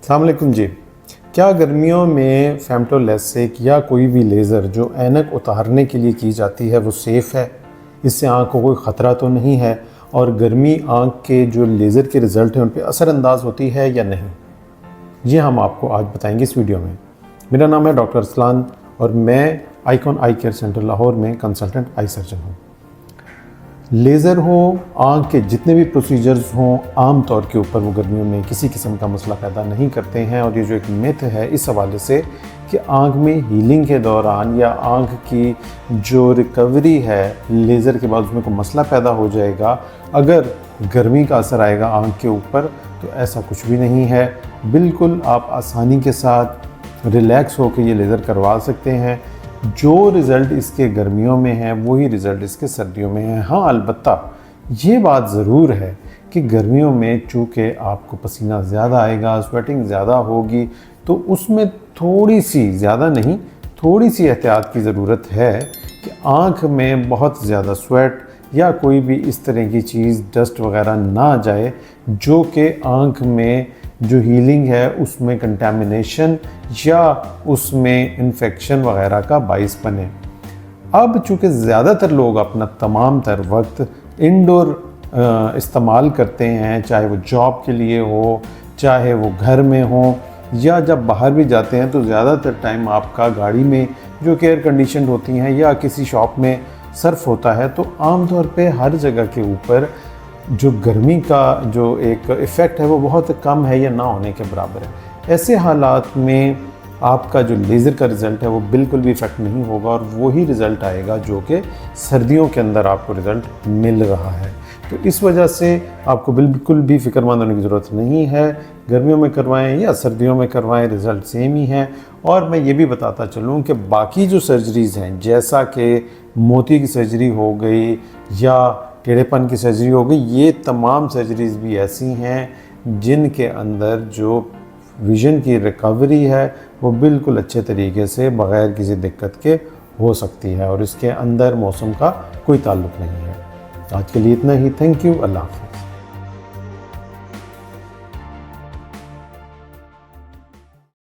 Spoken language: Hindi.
अस्सलाम वालेकुम जी। क्या गर्मियों में फेमटोलेसिक या कोई भी लेज़र जो ऐनक उतारने के लिए की जाती है वो सेफ़ है? इससे आँख को कोई ख़तरा तो नहीं है? और गर्मी आँख के जो लेज़र के रिज़ल्ट हैं उन पे असरअंदाज होती है या नहीं? ये हम आपको आज बताएंगे इस वीडियो में। मेरा नाम है डॉक्टर अरसलान और मैं आइकॉन आई केयर सेंटर लाहौर में कंसल्टेंट आई सर्जन हूँ। लेज़र हो, आँख के जितने भी प्रोसीजर्स हों, आम तौर के ऊपर वो गर्मियों में किसी किस्म का मसला पैदा नहीं करते हैं। और ये जो एक मिथ है इस हवाले से कि आँख में हीलिंग के दौरान या आँख की जो रिकवरी है लेज़र के बाद उसमें कोई मसला पैदा हो जाएगा अगर गर्मी का असर आएगा आँख के ऊपर, तो ऐसा कुछ भी नहीं है। बिल्कुल आप आसानी के साथ रिलैक्स होकर ये लेज़र करवा सकते हैं। जो रिज़ल्ट इसके गर्मियों में है वही रिज़ल्ट इसके सर्दियों में है। हाँ, अलबत्ता ये बात ज़रूर है कि गर्मियों में चूँकि आपको पसीना ज़्यादा आएगा, स्वेटिंग ज़्यादा होगी, तो उसमें थोड़ी सी, ज़्यादा नहीं, थोड़ी सी एहतियात की ज़रूरत है कि आँख में बहुत ज़्यादा स्वेट या कोई भी इस तरह की चीज़, डस्ट वगैरह ना जाए जो कि आँख में जो हीलिंग है उसमें कंटामिनेशन या उसमें इन्फेक्शन वगैरह का बाइस बने। अब चूँकि ज़्यादातर लोग अपना तमाम तर वक्त इंडोर इस्तेमाल करते हैं, चाहे वो जॉब के लिए हो, चाहे वो घर में हो, या जब बाहर भी जाते हैं तो ज़्यादातर टाइम आपका गाड़ी में जो कि एयर कंडीशनड होती हैं या किसी शॉप में सर्फ होता है, तो आम तौर पे हर जगह के ऊपर जो गर्मी का जो एक इफ़ेक्ट है वो बहुत कम है या ना होने के बराबर है। ऐसे हालात में आपका जो लेज़र का रिज़ल्ट है वो बिल्कुल भी इफ़ेक्ट नहीं होगा और वही रिज़ल्ट आएगा जो कि सर्दियों के अंदर आपको रिज़ल्ट मिल रहा है। तो इस वजह से आपको बिल्कुल भी फ़िक्रमंद होने की ज़रूरत नहीं है। गर्मियों में करवाएं या सर्दियों में करवाएं, रिज़ल्ट सेम ही है। और मैं ये भी बताता चलूँ कि बाकी जो सर्जरीज़ हैं, जैसा कि मोती की सर्जरी हो गई या टेढ़ेपन की सर्जरी हो गई, ये तमाम सर्जरीज़ भी ऐसी हैं जिनके अंदर जो विज़न की रिकवरी है वो बिल्कुल अच्छे तरीके से बग़ैर किसी दिक्कत के हो सकती है और इसके अंदर मौसम का कोई ताल्लुक़ नहीं है। आज के लिए इतना ही। Thank you. अल्लाह हाफ़िज़।